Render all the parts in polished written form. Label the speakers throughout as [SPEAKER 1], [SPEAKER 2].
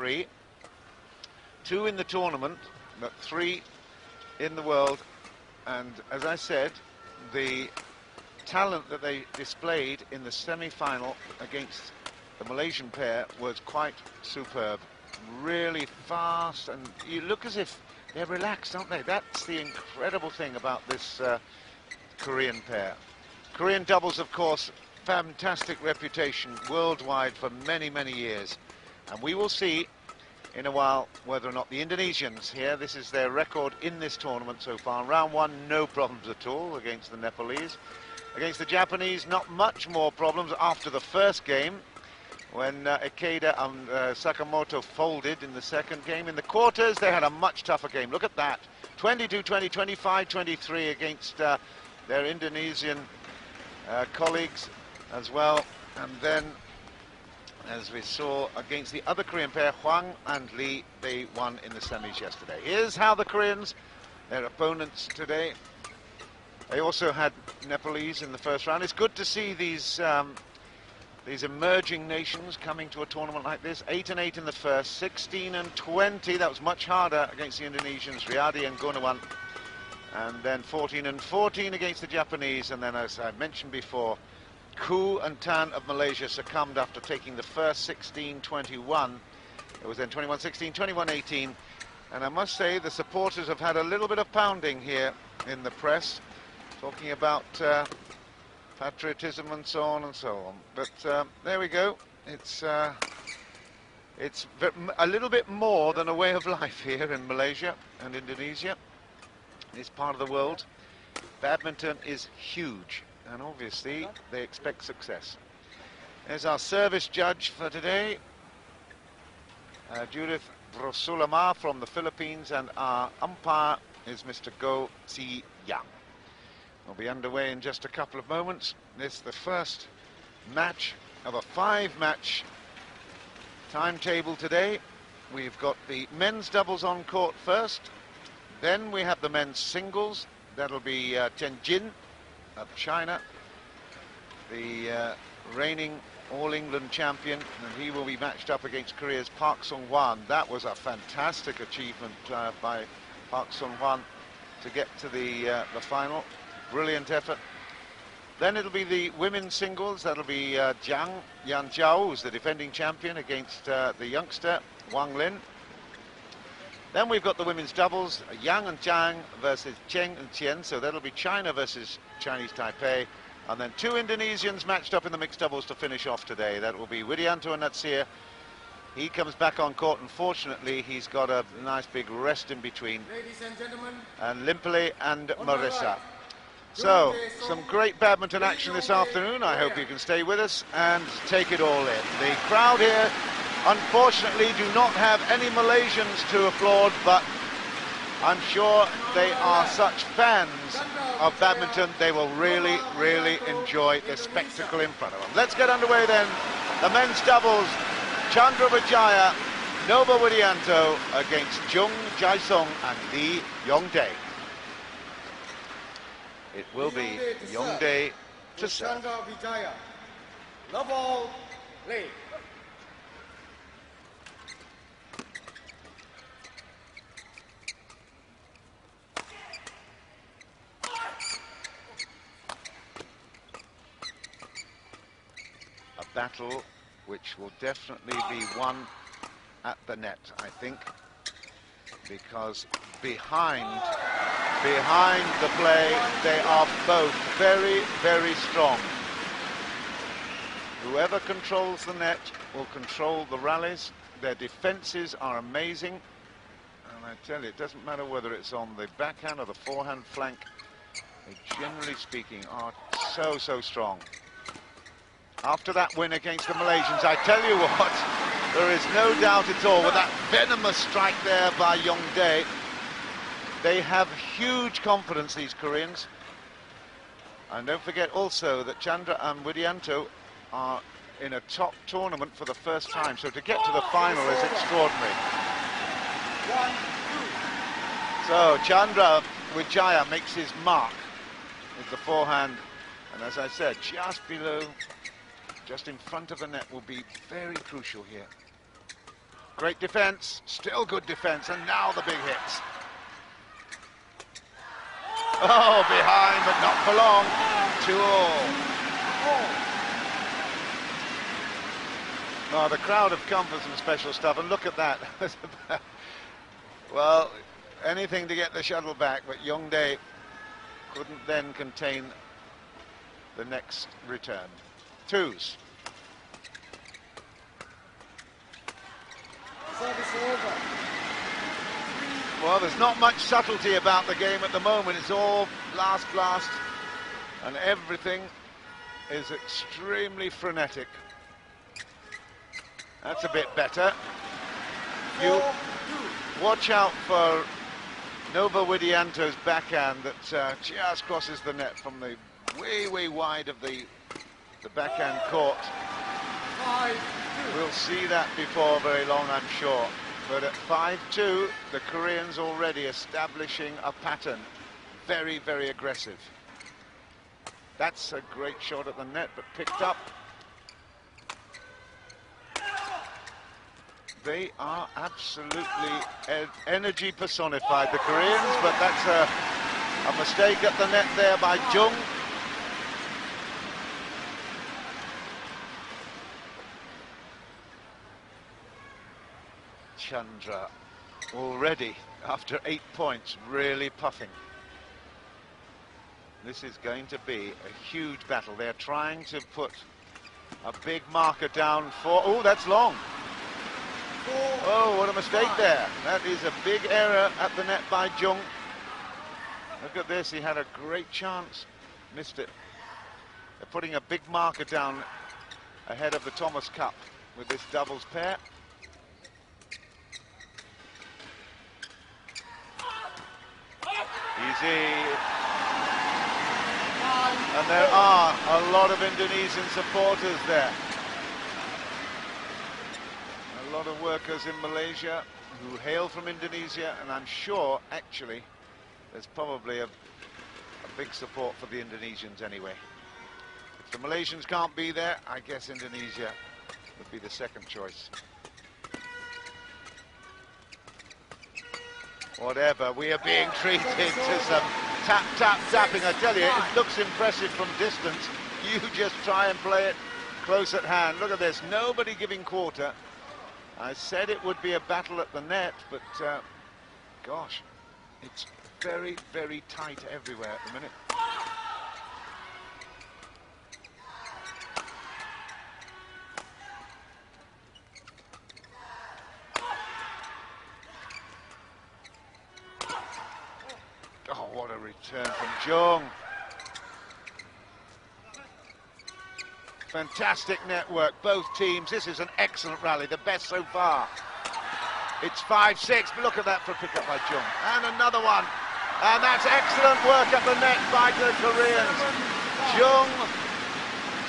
[SPEAKER 1] 3. 2 in the tournament, but 3 in the world. And as I said, the talent that they displayed in the semi-final against the Malaysian pair was quite superb. Really fast, and you look as if they're relaxed, aren't they? That's the incredible thing about this Korean pair. Korean doubles, of course, fantastic reputation worldwide for many, many years. And we will see in a while whether or not the Indonesians here, this is their record in this tournament so far. Round 1, no problems at all against the Nepalese. Against the Japanese, not much more problems after the first game, when Ikeda and Sakamoto folded in the second game. In the quarters, they had a much tougher game. Look at that. 22-20, 25-23 against their Indonesian colleagues as well. And then, as we saw against the other Korean pair, Hwang and Lee, they won in the semis yesterday. Here's how the Koreans, their opponents today, they also had Nepalese in the first round. It's good to see these emerging nations coming to a tournament like this. 8 and 8 in the first, 16 and 20. That was much harder against the Indonesians, Riyadi and Gunawan. And then 14 and 14 against the Japanese. And then, as I mentioned before, Koo and Tan of Malaysia succumbed after taking the first 16-21. It was then 21-16, 21-18. And I must say the supporters have had a little bit of pounding here in the press, talking about patriotism and so on and so on. But there we go. It's a little bit more than a way of life here in Malaysia and Indonesia. This part of the world, badminton is huge, and obviously they expect success. There's our service judge for today, Judith Brosulama from the Philippines, and our umpire is Mr. Go Si Yang. We'll be underway in just a couple of moments. This is the first match of a 5-match timetable today. We've got the men's doubles on court first. Then we have the men's singles. That'll be Chen Jin of China, the reigning All-England champion, and he will be matched up against Korea's Park Sung-hwan. That was a fantastic achievement by Park Sung-hwan to get to the final. Brilliant effort. Then it'll be the women's singles. That'll be Jiang Yanjiao, who's the defending champion, against the youngster Wang Lin. Then we've got the women's doubles, Yang and Zhang versus Cheng and Qian, so that'll be China versus Chinese Taipei. And then 2 Indonesians matched up in the mixed doubles to finish off today. That will be Widianto and Natsir. He comes back on court, and fortunately he's got a nice big rest in between. Ladies and gentlemen. And Limpele and Marissa. So, some great badminton action this afternoon. I hope you can stay with us and take it all in. The crowd here, unfortunately, do not have any Malaysians to applaud, but I'm sure they are such fans of badminton, they will really, really enjoy the spectacle in front of them. Let's get underway then. The men's doubles, Chandra Wijaya, Nova Widianto against Jung, Jae-sung and Lee Yong Dae. It will be Yong Dae to serve.
[SPEAKER 2] Wijaya. Love all, play.
[SPEAKER 1] A battle which will definitely be won at the net, I think, because behind the play, they are both very, very strong. Whoever controls the net will control the rallies. Their defenses are amazing. And I tell you, it doesn't matter whether it's on the backhand or the forehand flank. They, generally speaking, are so, so strong. After that win against the Malaysians, I tell you what, there is no doubt at all with that venomous strike there by Yong Dae. They have huge confidence, these Koreans. And don't forget also that Chandra and Widianto are in a top tournament for the first time, so to get to the final is extraordinary. So Chandra Wijaya makes his mark with the forehand, and as I said, just below, just in front of the net will be very crucial here. Great defence, still good defence, and now the big hits. Oh, behind, but not for long. 2-all. Oh, the crowd have come for some special stuff, and look at that. Well, anything to get the shuttle back, but Yong Dae couldn't then contain the next return. Twos.
[SPEAKER 2] Service over.
[SPEAKER 1] Well, there's not much subtlety about the game at the moment. It's all blast, blast, and everything is extremely frenetic. That's a bit better. You watch out for Nova Widianto's backhand that just crosses the net from the way wide of the backhand court.
[SPEAKER 2] 5-2.
[SPEAKER 1] We'll see that before very long, I'm sure. But at 5-2, the Koreans already establishing a pattern. Very, very aggressive. That's a great shot at the net, but picked up. They are absolutely energy personified, the Koreans, but that's a mistake at the net there by Jung. Candra already, after 8 points, really puffing. This is going to be a huge battle. They're trying to put a big marker down for... Oh, that's long. Oh, what a mistake there. That is a big error at the net by Jung. Look at this, he had a great chance. Missed it. They're putting a big marker down ahead of the Thomas Cup with this doubles pair. Easy. And there are a lot of Indonesian supporters there. A lot of workers in Malaysia who hail from Indonesia, and I'm sure, actually, there's probably a big support for the Indonesians anyway. If the Malaysians can't be there, I guess Indonesia would be the second choice. Whatever, we are being treated to some tapping. I tell you, it looks impressive from distance. You just try and play it close at hand. Look at this, nobody giving quarter. I said it would be a battle at the net, but gosh, it's very, very tight everywhere at the minute. Oh, what a return from Jung. Fantastic network, both teams. This is an excellent rally, the best so far. It's 5-6, but look at that for a pick-up by Jung. And another one. And that's excellent work at the net by the Koreans. Jung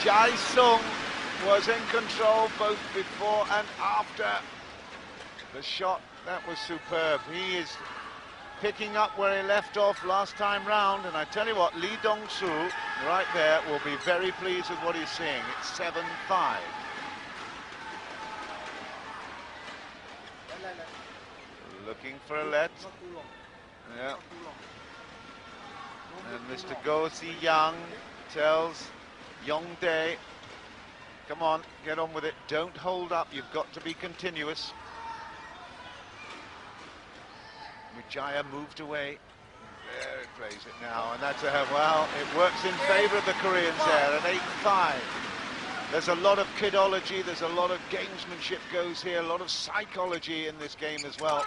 [SPEAKER 1] Jae-sung was in control both before and after the shot. That was superb. He is picking up where he left off last time round, and I tell you what, Lee Dong-soo right there will be very pleased with what he's seeing. It's 7-5. Looking for a let. Yeah. And Mr. Go Si-young tells Yong Dae, come on, get on with it, don't hold up, you've got to be continuous. Wijaya moved away. There it plays it now, and that's well, it works in favour of the Koreans there at 8-5. There's a lot of kidology, there's a lot of gamesmanship goes here, a lot of psychology in this game as well.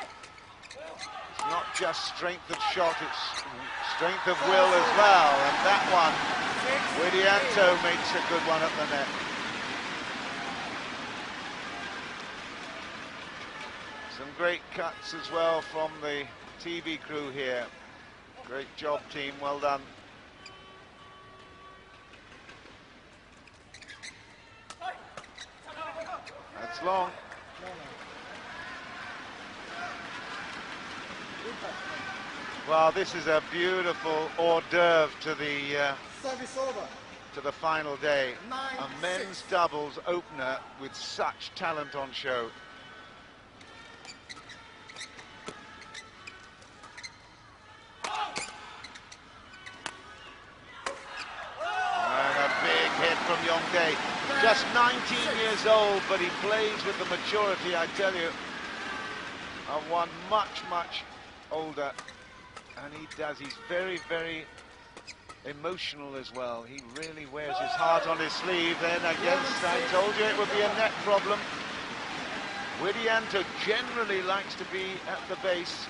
[SPEAKER 1] It's not just strength of shot, it's strength of will as well, and that one, Widianto makes a good one at the net. Some great cuts as well from the TV crew here. Great job, team, well done. That's long. Well, this is a beautiful hors d'oeuvre to the final day. A men's doubles opener with such talent on show. just 19 years old, but he plays with the maturity, I tell you, of one much, much older. And he does. He's very, very emotional as well. He really wears his heart on his sleeve. Then against, I told you it would be a net problem. Widianto generally likes to be at the base.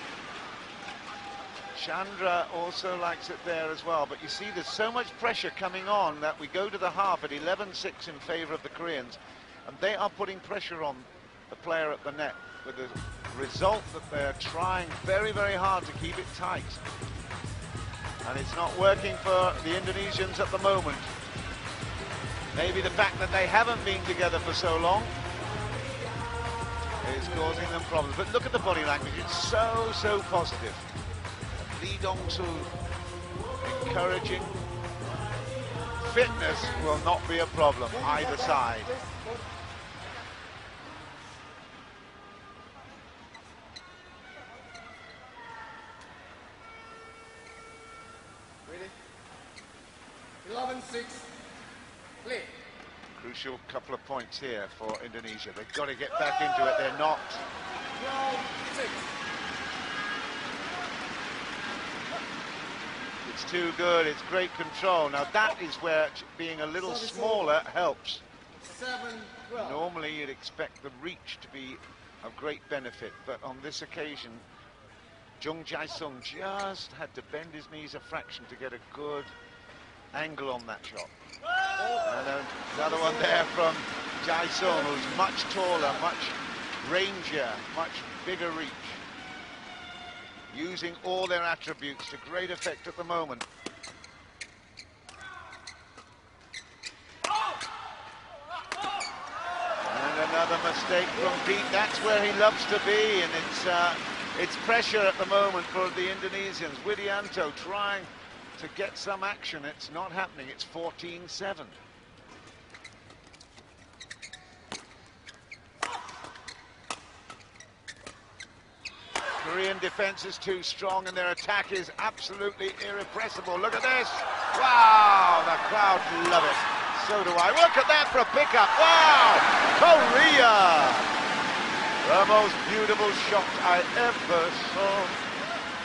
[SPEAKER 1] Candra also likes it there as well. But you see, there's so much pressure coming on that we go to the half at 11-6 in favour of the Koreans. And they are putting pressure on the player at the net, with the result that they're trying very, very hard to keep it tight. And it's not working for the Indonesians at the moment. Maybe the fact that they haven't been together for so long is causing them problems. But look at the body language, it's so positive. Lee Dong-soo encouraging. Fitness will not be a problem either side.
[SPEAKER 2] Ready? 11-6. Play.
[SPEAKER 1] Crucial couple of points here for Indonesia. They've got to get back into it. They're not.
[SPEAKER 2] 12-6.
[SPEAKER 1] It's too good. It's great control. Now that is where being a little smaller helps.
[SPEAKER 2] 7-12.
[SPEAKER 1] Normally you'd expect the reach to be of great benefit, but on this occasion Jung Jae-sung just had to bend his knees a fraction to get a good angle on that shot. And another one there from Jae-sung, who's much taller, much rangier, much bigger reach. Using all their attributes to great effect at the moment. And another mistake from Pete. That's where he loves to be, and it's pressure at the moment for the Indonesians. Widianto trying to get some action. It's not happening. It's 14-7. Korean defense is too strong and their attack is absolutely irrepressible. Look at this. Wow, the crowd love it. So do I. Look at that for a pickup. Wow, Korea. The most beautiful shot I ever saw.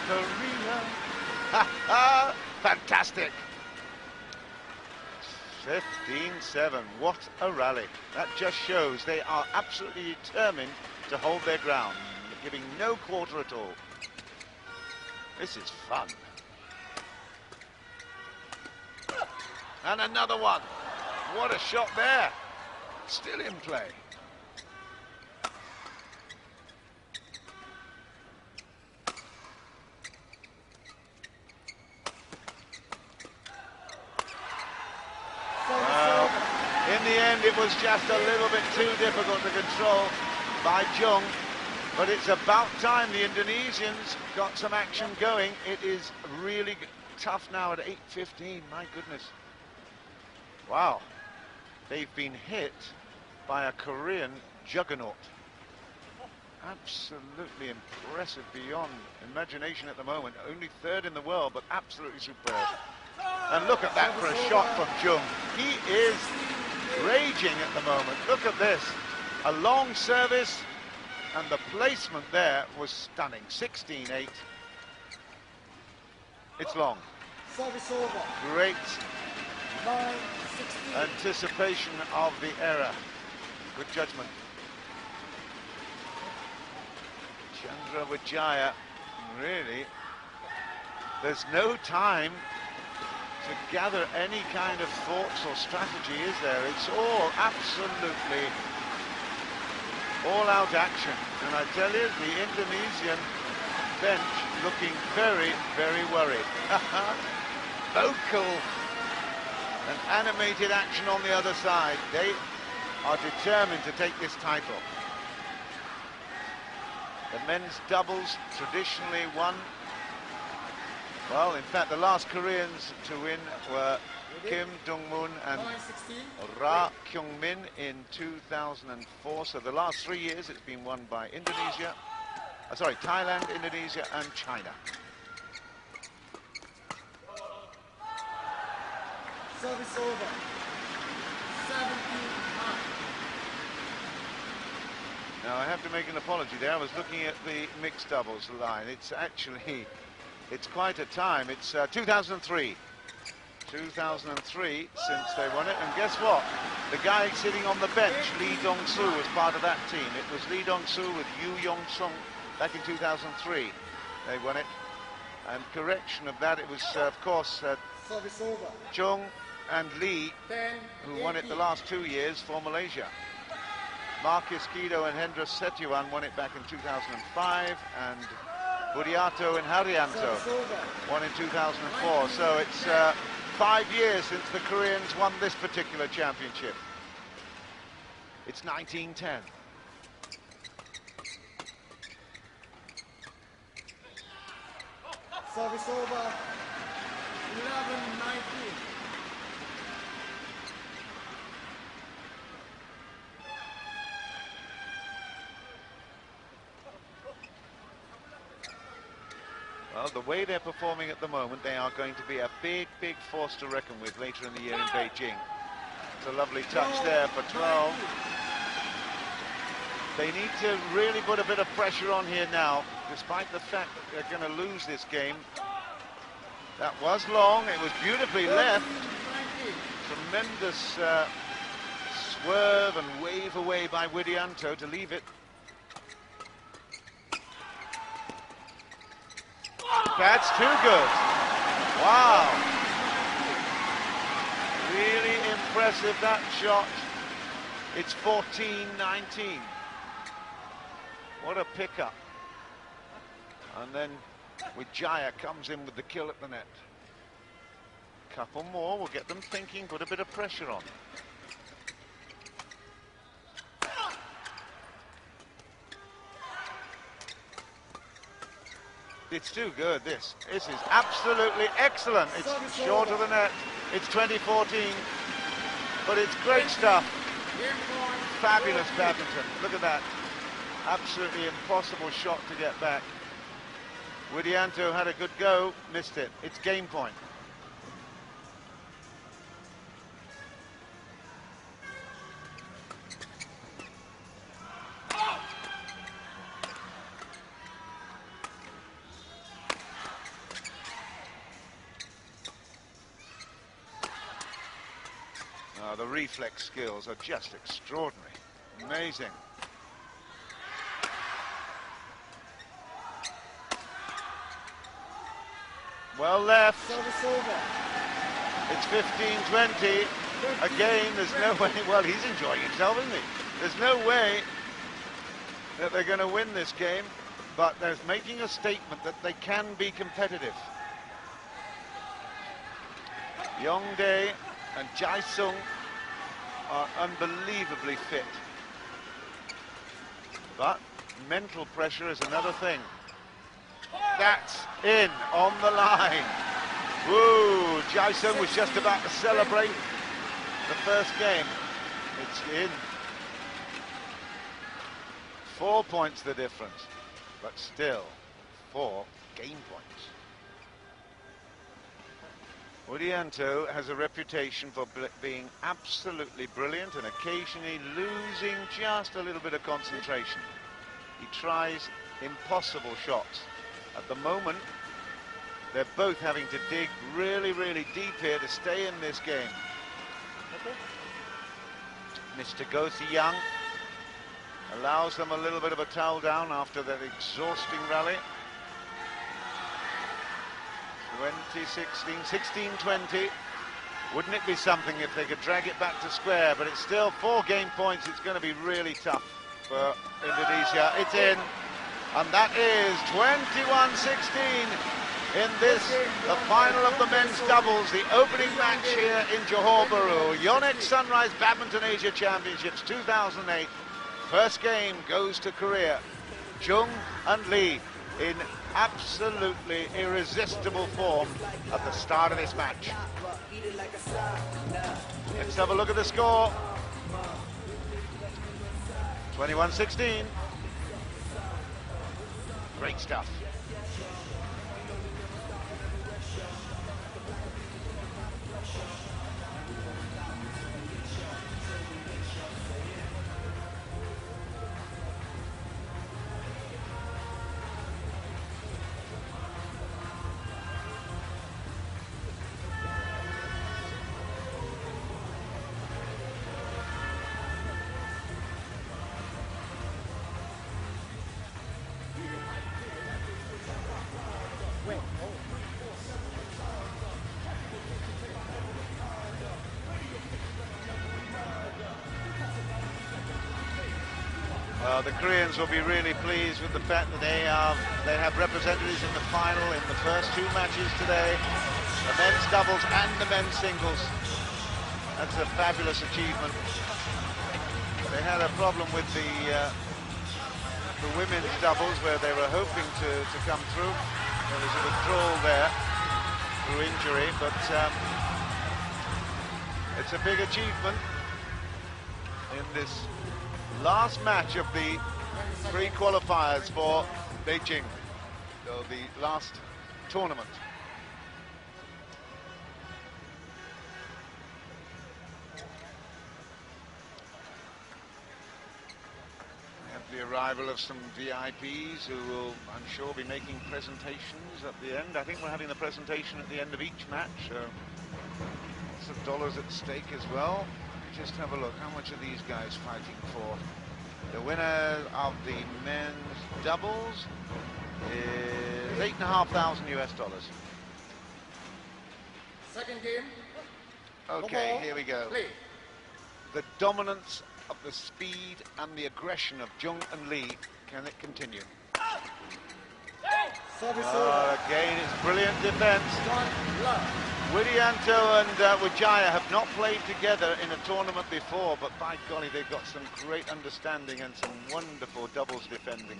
[SPEAKER 1] Korea. Ha ha. Fantastic. 15-7. What a rally. That just shows they are absolutely determined to hold their ground, giving no quarter at all. This is fun. And another one. What a shot there. Still in play. Well, in the end, it was just a little bit too difficult to control by Jung. But it's about time the Indonesians got some action going. It is really tough now at 8:15. My goodness. Wow. They've been hit by a Korean juggernaut. Absolutely impressive beyond imagination at the moment. Only third in the world, but absolutely superb. And look at that for a shot from Jung. He is raging at the moment. Look at this. A long service. And the placement there was stunning. 16-8. It's long.
[SPEAKER 2] Service over.
[SPEAKER 1] Great
[SPEAKER 2] 9-16.
[SPEAKER 1] anticipation of the error. Good judgment. Candra Wijaya, really, there's no time to gather any kind of thoughts or strategy, is there? It's all absolutely all-out action. And I tell you, the Indonesian bench looking very, very worried. Vocal and animated action on the other side. They are determined to take this title. The men's doubles traditionally won. Well, in fact, the last Koreans to win were Kim Dong-moon and
[SPEAKER 2] 9-16.
[SPEAKER 1] Ra Kyung-min in 2004. So the last 3 years it's been won by Indonesia, Thailand, Indonesia and China.
[SPEAKER 2] Service over. 17-9.
[SPEAKER 1] Now I have to make an apology there. I was looking at the mixed doubles line. It's actually, it's quite a time. It's 2003. 2003 since they won it. And guess what? The guy sitting on the bench, Lee Dong-soo, was part of that team. It was Lee Dong-soo with Yu Yong-sung back in 2003. They won it. And correction of that, it was, of course,
[SPEAKER 2] Service over.
[SPEAKER 1] Jung and Lee
[SPEAKER 2] 10,
[SPEAKER 1] who won it the last 2 years for Malaysia. Marcus Guido and Hendra Setiawan won it back in 2005, and Widianto and Widianto
[SPEAKER 2] Service over.
[SPEAKER 1] won in 2004. So it's 5 years since the Koreans won this particular championship. It's 1910.
[SPEAKER 2] Service over. 11-19.
[SPEAKER 1] Well, the way they're performing at the moment, they are going to be a big, big force to reckon with later in the year in Beijing. It's a lovely touch there for 12. They need to really put a bit of pressure on here now, despite the fact that they're going to lose this game. That was long, it was beautifully left. Tremendous swerve and wave away by Widianto to leave it. That's too good. Wow. Really impressive, that shot. It's 14-19. What a pickup. And then Wijaya comes in with the kill at the net. Couple more will get them thinking, put a bit of pressure on. It's too good, this. This is absolutely excellent. It's short of the net. It's 2014. But it's great stuff. Fabulous badminton. Look at that. Absolutely impossible shot to get back. Widianto had a good go, missed it. It's game point. The reflex skills are just extraordinary. Amazing. Well left.
[SPEAKER 2] Service over.
[SPEAKER 1] It's 15-20. Again, there's no way. Well, he's enjoying himself, isn't he? There's no way that they're going to win this game, but they're making a statement that they can be competitive. Yong Dae and Jae-sung are unbelievably fit. But mental pressure is another thing. That's in on the line. Woo! Jae-sung was just about to celebrate the first game. It's in. 4 points the difference, but still 4 game points. Widianto has a reputation for being absolutely brilliant and occasionally losing just a little bit of concentration. He tries impossible shots. At the moment, they're both having to dig really, really deep here to stay in this game. Mr. Go Si-young allows them a little bit of a towel down after that exhausting rally. 16-20. Wouldn't it be something if they could drag it back to square? But it's still 4 game points. It's going to be really tough for Indonesia. It's in. And that is 21-16 in this, the final of the men's doubles, the opening match here in Johor Bahru. Yonex Sunrise Badminton Asia Championships 2008. First game goes to Korea. Jung and Lee in absolutely irresistible form at the start of this match. Let's have a look at the score. 21-16. Great stuff. The Koreans will be really pleased with the fact that they have representatives in the final in the first two matches today, the men's doubles and the men's singles. That's a fabulous achievement. They had a problem with the women's doubles where they were hoping to come through. There was a withdrawal there through injury, but it's a big achievement in this last match of the pre-qualifiers for Beijing, so the last tournament. We have the arrival of some VIPs who will, I'm sure, be making presentations at the end. I think we're having the presentation at the end of each match, so lots of dollars at stake as well. Just have a look, how much are these guys fighting for? The winner of the men's doubles is $8,500 US.
[SPEAKER 2] Second game.
[SPEAKER 1] Okay, here we go.
[SPEAKER 2] Play.
[SPEAKER 1] The dominance of the speed and the aggression of Jung and Lee, can it continue?
[SPEAKER 2] Service over.
[SPEAKER 1] Again, it's brilliant defense.
[SPEAKER 2] 1 love.
[SPEAKER 1] Widianto and Wijaya have not played together in a tournament before, but by golly, they've got some great understanding and some wonderful doubles defending.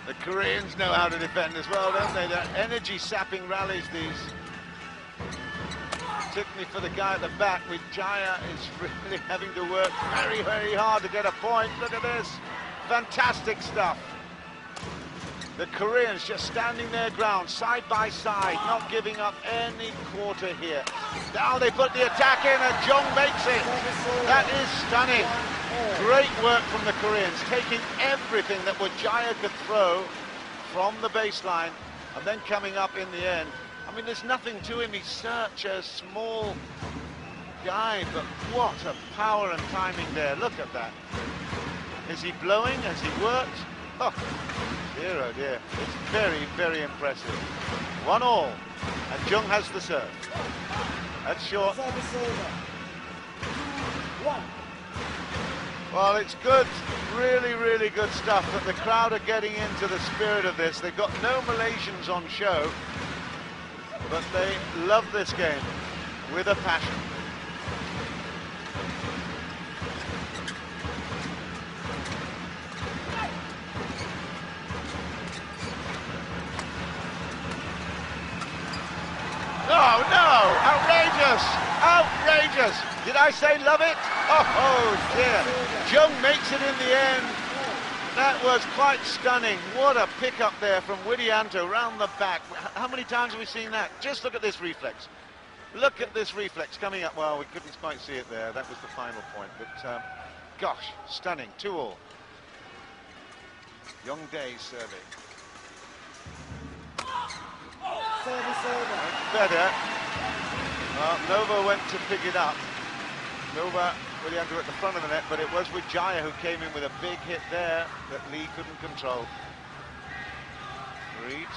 [SPEAKER 1] The Koreans know how to defend as well, don't they? They're energy-sapping rallies, these. Particularly for the guy at the back, Wijaya is really having to work very, very hard to get a point. Look at this. Fantastic stuff. The Koreans just standing their ground, side by side, not giving up any quarter here. Now they put the attack in and Jung makes it. That is stunning. Great work from the Koreans, taking everything that Wijaya could throw from the baseline and then coming up in the end. I mean, there's nothing to him. He's such a small guy, but what a power and timing there. Look at that. Is he blowing? Has he worked? Oh, dear, oh dear. It's very, very impressive. 1-all, and Jung has the serve. That's short.
[SPEAKER 2] Service over. 1.
[SPEAKER 1] Well, it's good, really, really good stuff that the crowd are getting into the spirit of this. They've got no Malaysians on show, but they love this game with a passion. Oh no! Outrageous! Outrageous! Did I say love it? Oh dear! Jung makes it in the end. That was quite stunning. What a pickup there from Widianto round the back. How many times have we seen that? Just look at this reflex. Look at this reflex coming up. Well, we couldn't quite see it there. That was the final point. But gosh, stunning. 2-all. Yong Dae serving.
[SPEAKER 2] Service over.
[SPEAKER 1] Better. Well, Nova went to pick it up. Nova, Widianto at the front of the net, but it was Wijaya who came in with a big hit there that Lee couldn't control.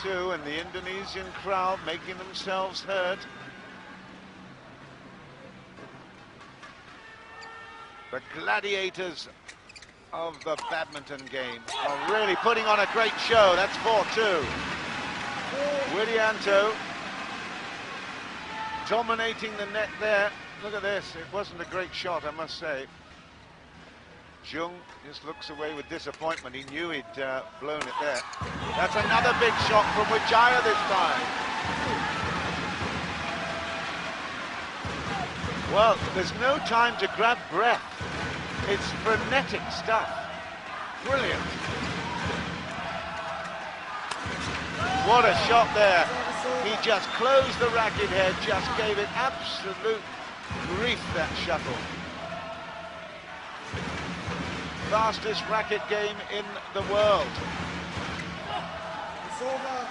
[SPEAKER 1] 3-2, and the Indonesian crowd making themselves heard. The gladiators of the badminton game are really putting on a great show. That's 4-2. Widianto dominating the net there. Look at this. It wasn't a great shot, I must say. Jung just looks away with disappointment. He knew he'd blown it there. That's another big shot from Wijaya this time. Well, there's no time to grab breath. It's frenetic stuff. Brilliant. What a shot there. He just closed the racket head, just gave it absolute grief, that shuttle. Fastest racket game in the world.
[SPEAKER 2] It's over.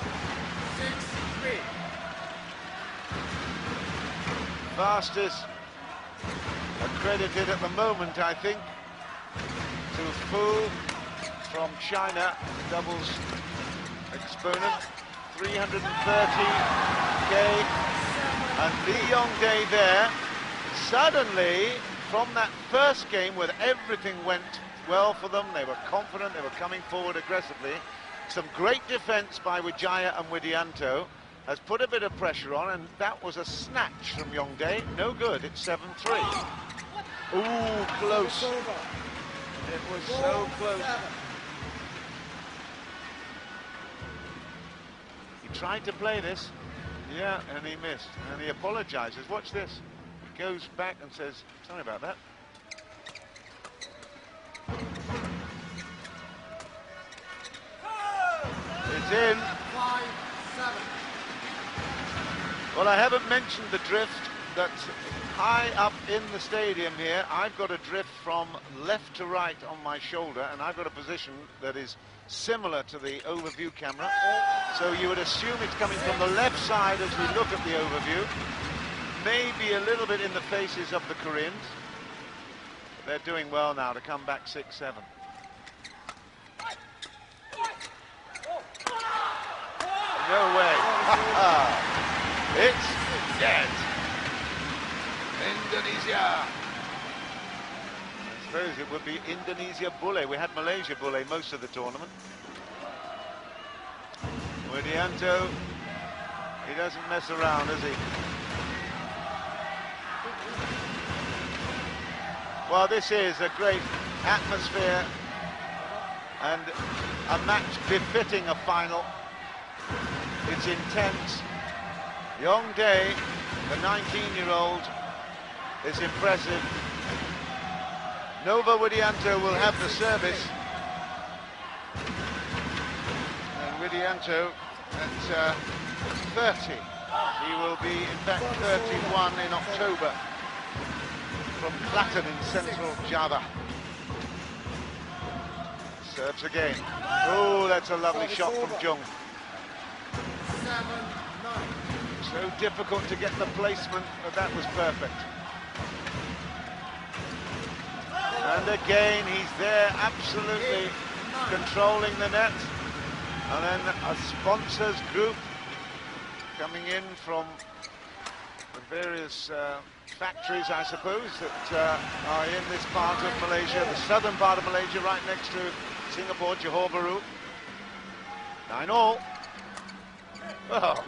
[SPEAKER 2] 6-3.
[SPEAKER 1] Fastest accredited at the moment, I think. to Fu from China, doubles exponent, 330k, and Yong Dae there. Suddenly, from that first game where everything went well for them, they were confident, they were coming forward aggressively, some great defence by Wijaya and Widianto has put a bit of pressure on, and that was a snatch from Yong Dae. No good, it's 7-3. Ooh, close. It was so close. He tried to play this, yeah, and he missed, and he apologises. Watch this. He goes back and says, sorry about that. It's in.
[SPEAKER 2] 5-7.
[SPEAKER 1] Well, I haven't mentioned the drift that's high up in the stadium here. I've got a drift from left to right on my shoulder, and I've got a position that is similar to the overview camera. So you would assume it's coming from the left side as we look at the overview. Maybe a little bit in the faces of the Koreans. But they're doing well now to come back 6-7. No way. It's dead. Indonesia. I suppose it would be Indonesia Bule. We had Malaysia Bule most of the tournament. Widianto, he doesn't mess around, does he? Well, this is a great atmosphere and a match befitting a final. It's intense. Yong Dae, the 19-year-old, is impressive. Nova Widianto will have the service. And Widianto at 30. He will be, in fact, 31 in October from Klaten in central Java. Serves again. Oh, that's a lovely shot from Jung.
[SPEAKER 2] 7-9.
[SPEAKER 1] So difficult to get the placement, but that was perfect. And again, he's there, absolutely controlling the net. And then a sponsors group coming in from the various factories, I suppose, that are in this part of Malaysia, the southern part of Malaysia, right next to Singapore, Johor Bahru. 9-all. Oh.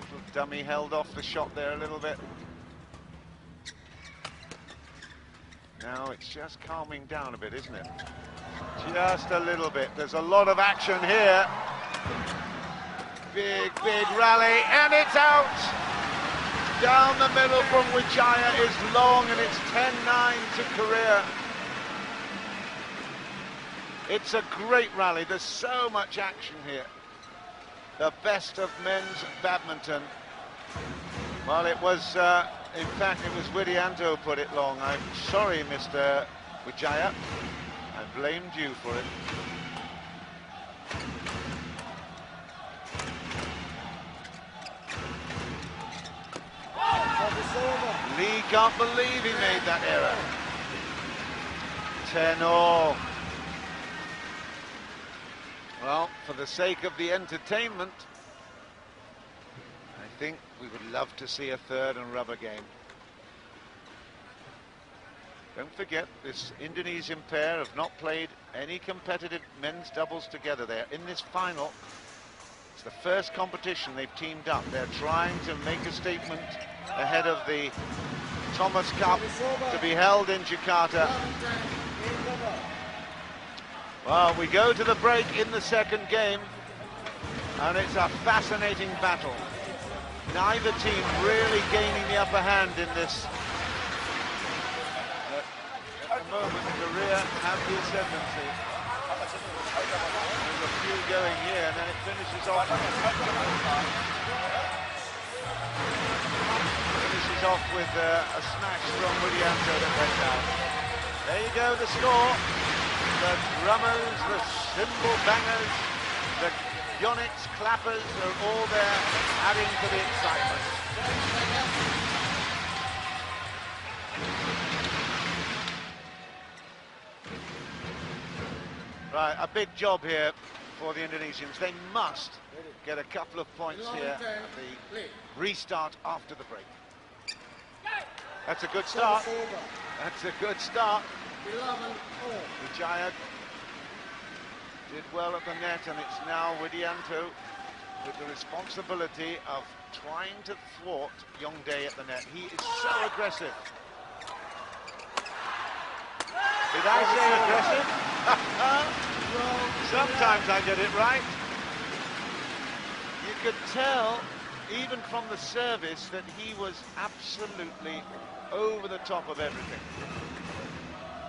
[SPEAKER 1] Little dummy held off the shot there a little bit. Now it's just calming down a bit, isn't it? Just a little bit. There's a lot of action here. Big rally, and it's out! Down the middle from Wijaya is long, and it's 10-9 to Korea. It's a great rally. There's so much action here. The best of men's badminton. Well, it was, in fact, it was Widianto put it long. I'm sorry, Mr. Wijaya. I blamed you for it. Lee can't believe he made that error. 10-all. Well, for the sake of the entertainment, I think we would love to see a third and rubber game. Don't forget, this Indonesian pair have not played any competitive men's doubles together. They're in this final. It's the first competition they've teamed up. They're trying to make a statement ahead of the Thomas Cup to be held in Jakarta. Well, we go to the break in the second game, and it's a fascinating battle. Neither team really gaining the upper hand in this. At the moment, Korea have the ascendancy. There's a few going here, and then it finishes off. Finishes off with a smash from Widianto that went down. There you go, the score. The drummers, the cymbal bangers, the Yonex clappers are all there, adding to the excitement. Right, a big job here for the Indonesians. They must get a couple of points here at the restart after the break. That's a good start. That's a good start.
[SPEAKER 2] 11-all.
[SPEAKER 1] Wijaya did well at the net, and it's now Widianto with the responsibility of trying to thwart Yong Dae at the net. He is so aggressive. Did I say aggressive? Sometimes I get it right. You could tell, even from the service, that he was absolutely over the top of everything.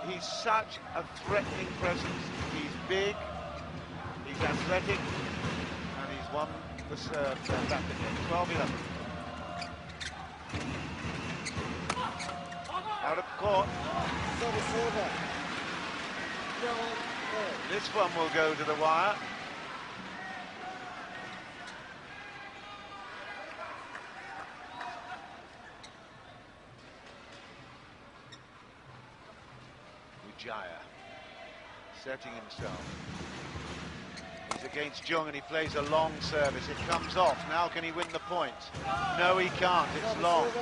[SPEAKER 1] He's such a threatening presence. He's big, he's athletic, and he's won the serve back again. 12-11. Out of court. This one will go to the wire. Wijaya setting himself. He's against Jung and he plays a long service. It comes off. Now can he win the point? No, he can't. It's long.
[SPEAKER 2] 13-12.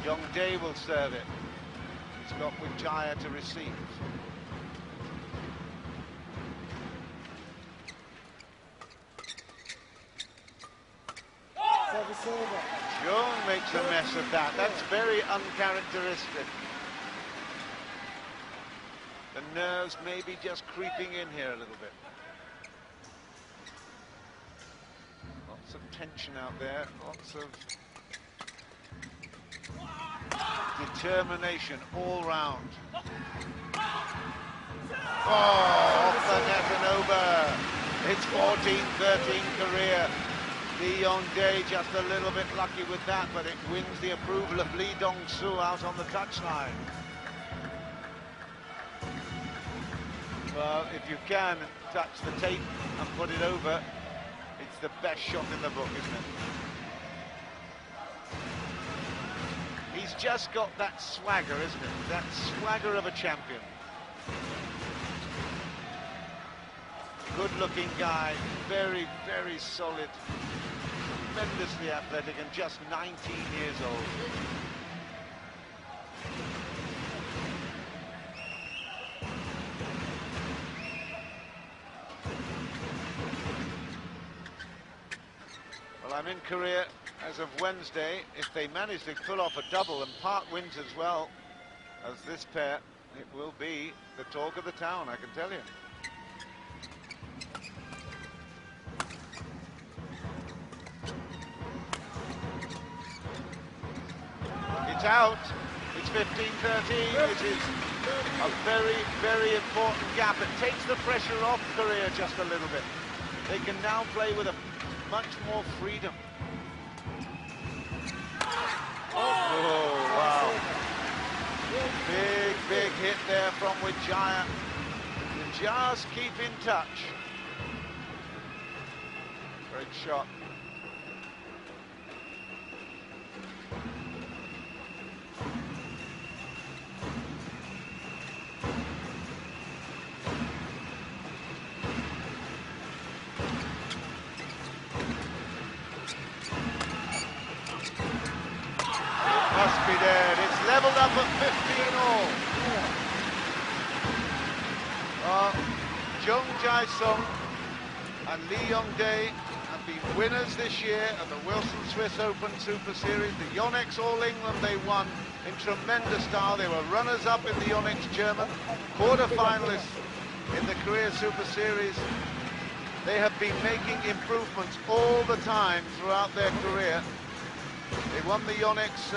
[SPEAKER 1] Yong Dae will serve it. He's got Wijaya to receive. Jung makes a mess of that. That's very uncharacteristic. The nerves maybe just creeping in here a little bit. Lots of tension out there. Lots of determination all round. Oh, off the net and over. It's 14-13 Korea. Yong Dae just a little bit lucky with that, but it wins the approval of Lee Dong-soo out on the touchline. Well, if you can touch the tape and put it over, it's the best shot in the book, isn't it? He's just got that swagger, isn't it? That swagger of a champion. Good-looking guy, very, very solid, tremendously athletic, and just 19 years old. Well, I'm in Korea as of Wednesday. If they manage to pull off a double and Park wins as well as this pair, it will be the talk of the town, I can tell you. It's out. It's 15-13. It is a very, very important gap. It takes the pressure off Korea just a little bit. They can now play with a much more freedom. Oh, wow. Big, big hit there from Wijaya. Just keep in touch. Great shot. Must be dead. It's leveled up at 15-all. Jung Jae-sung and Lee Yong Dae have been winners this year at the Wilson Swiss Open Super Series. The Yonex All England they won in tremendous style. They were runners-up in the Yonex German, quarter-finalists in the Korea Super Series. They have been making improvements all the time throughout their career. They won the Yonex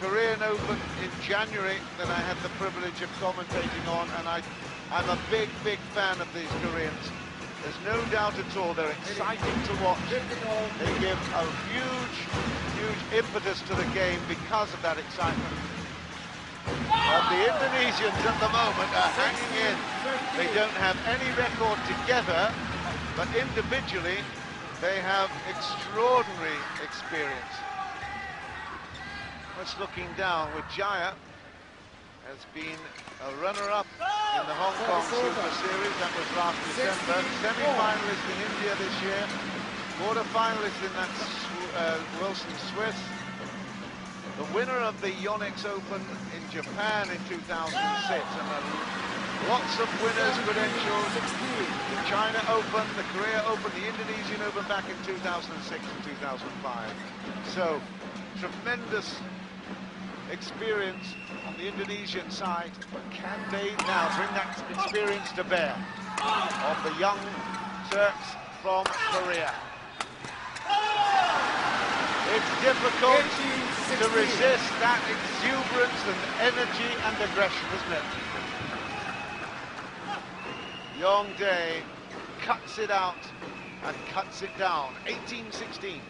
[SPEAKER 1] Korean Open in January that I had the privilege of commentating on, and I'm a big, big fan of these Koreans. There's no doubt at all they're exciting to watch. They give a huge, huge impetus to the game because of that excitement. But the Indonesians at the moment are hanging in. They don't have any record together, but individually they have extraordinary experience. Just looking down, Wijaya has been a runner-up in the Hong Kong Super Series. That was last December. Semi-finalist in India this year. Quarter-finalist in that Wilson Swiss. The winner of the Yonex Open in Japan in 2006. And lots of winners' credentials. The China Open, the Korea Open, the Indonesian Open back in 2006 and 2005. So, tremendous experience on the Indonesian side, but can they now bring that experience to bear on the young Turks from Korea? It's difficult to resist that exuberance and energy and aggression, isn't it? Yong Dae cuts it out and cuts it down. 18-16.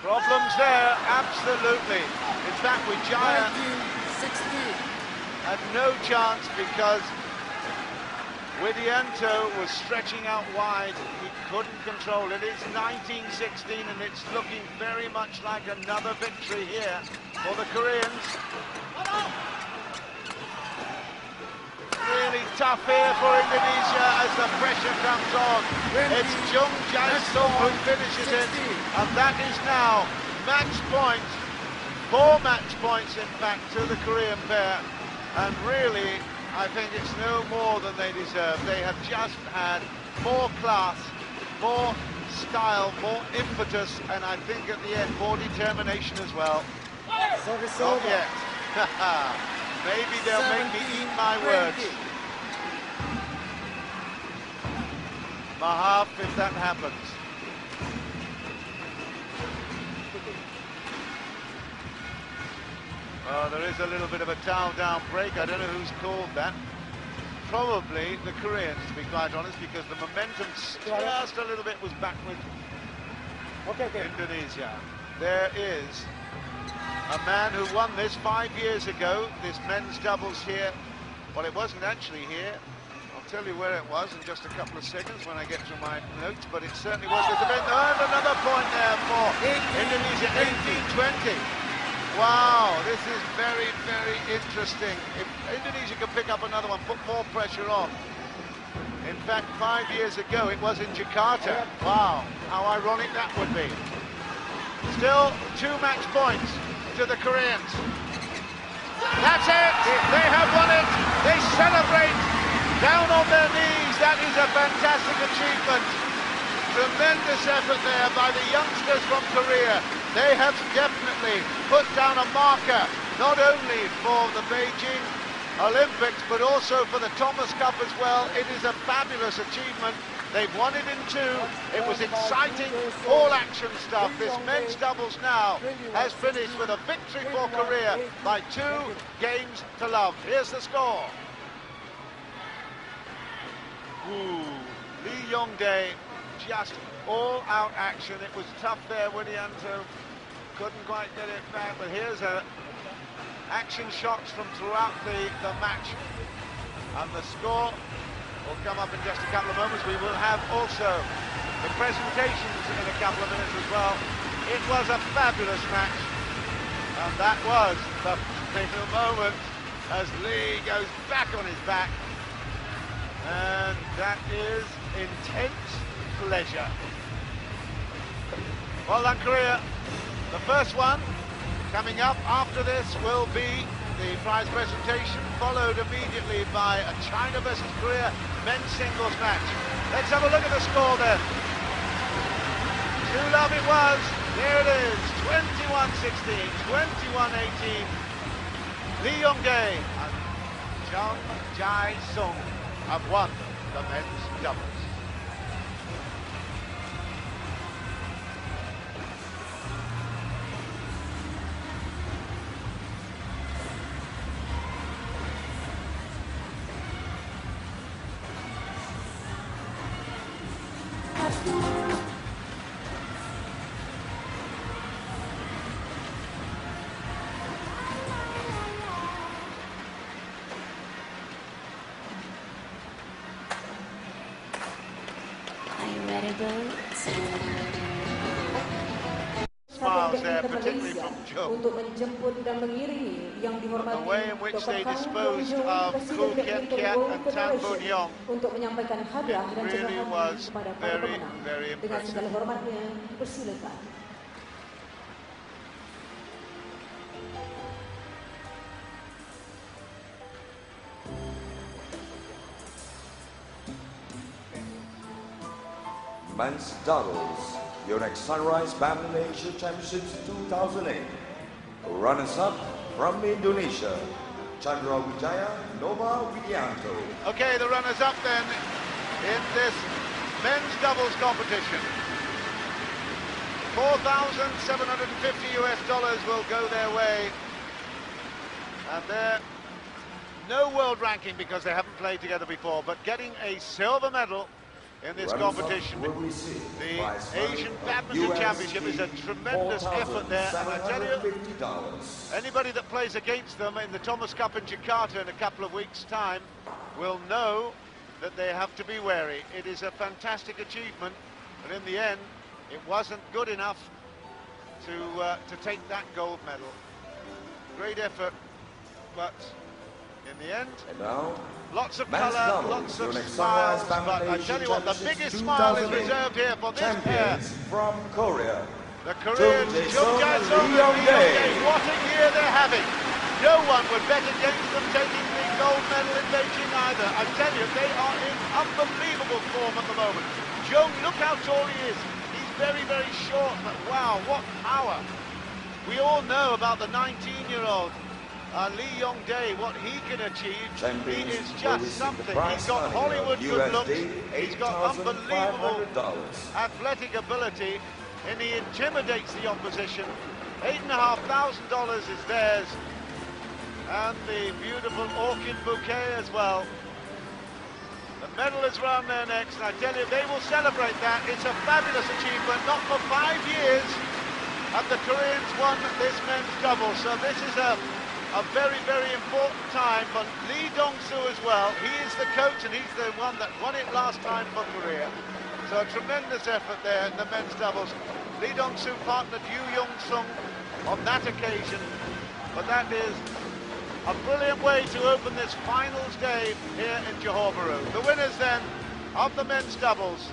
[SPEAKER 1] Problems there, absolutely. In fact, Wijaya had no chance because Widianto was stretching out wide. He couldn't control it. It's 19-16 and it's looking very much like another victory here for the Koreans. Really tough here for Indonesia as the pressure comes on. It's Jung who finishes it, and that is now match point, 4 match points in fact to the Korean pair, and really I think it's no more than they deserve. They have just had more class, more style, more impetus, and I think at the end more determination as well. Not yet. Maybe they'll make me eat my words. Mahaf if that happens. Oh, there is a little bit of a towel down break. I don't know who's called that. Probably the Koreans, to be quite honest, because the momentum just a little bit was back with Indonesia. There is a man who won this 5 years ago, this men's doubles here. Well, it wasn't actually here. I'll tell you where it was in just a couple of seconds when I get to my notes, but it certainly was this event. And another point there for Indonesia, 18-20. Wow, this is very, very interesting. If Indonesia can pick up another one, put more pressure on. In fact, 5 years ago, it was in Jakarta. Wow, how ironic that would be. Still, 2 match points to the Koreans. That's it! They have won it! They celebrate down on their knees. That is a fantastic achievement. Tremendous effort there by the youngsters from Korea. They have definitely put down a marker, not only for the Beijing Olympics, but also for the Thomas Cup as well. It is a fabulous achievement. They've won it in 2. It was exciting, all-action stuff. This men's doubles now has finished with a victory for Korea by 2 games to love. Here's the score. Lee Yong Dae, just all-out action. It was tough there, Widianto couldn't quite get it back, but here's action shots from throughout the match. And the score will come up in just a couple of moments. We will have also the presentations in a couple of minutes as well. It was a fabulous match, and that was the final moment as Lee goes back on his back, and that is intense pleasure. Well done, Korea. The first one coming up after this will be the prize presentation, followed immediately by a China versus Korea men's singles match. Let's have a look at the score then. 2-love it was. There it is. 21-16, 21-18. Lee Yong Dae and Jung have won the men's doubles. Smiles there that, particularly from Jung. The way in which they disposed of Ko Kiat Kiat and Tan Boon Yong, it really was very, very impressive.
[SPEAKER 3] Men's doubles, your next Sunrise Badminton Asia Championships 2008. Runners-up from Indonesia, Candra Wijaya, Nova Widianto.
[SPEAKER 1] Okay, the runners-up then in this men's doubles competition. $4,750 will go their way. And they're no world ranking because they haven't played together before, but getting a silver medal in this competition. The Asian Badminton Championship is a tremendous effort there, and I tell you, anybody that plays against them in the Thomas Cup in Jakarta in a couple of weeks' time will know that they have to be wary. It is a fantastic achievement, but in the end, it wasn't good enough to take that gold medal. Great effort, but in the end, lots of colour, lots of smiles, but I tell you what, the biggest smile is reserved here for this pair.
[SPEAKER 3] From Korea,
[SPEAKER 1] The Koreans, Jung Dae and
[SPEAKER 3] Yong Dae.
[SPEAKER 1] What a year they're having. No one would bet against them taking the gold medal in Beijing either. I tell you, they are in unbelievable form at the moment. Jung, look how tall he is. He's very, very short, but wow, what power. We all know about the 19-year-old. Yong Dae, what he can achieve, he is just something. He's got Hollywood good looks, he's got unbelievable athletic ability, and he intimidates the opposition. $8,500 is theirs, and the beautiful orchid bouquet as well. The medal is round their necks, and I tell you, they will celebrate that. It's a fabulous achievement. Not for 5 years have the Koreans won this men's double, so this is a very, very important time for Lee Dong-soo as well. He is the coach and he's the one that won it last time for Korea. So a tremendous effort there in the men's doubles. Lee Dong-soo partnered Yoo Young-sung on that occasion, but that is a brilliant way to open this finals day here in Johor Bahru. The winners then of the men's doubles,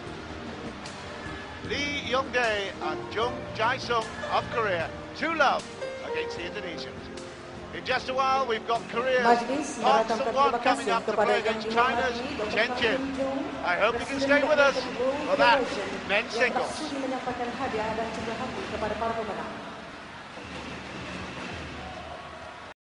[SPEAKER 1] Lee Yong Dae and Jung Jae-sung of Korea, 2-love against the Indonesians. In just a while, we've got Korea's Final1 coming up to play against China's Chen Jin. I hope you can stay with us for that men's singles.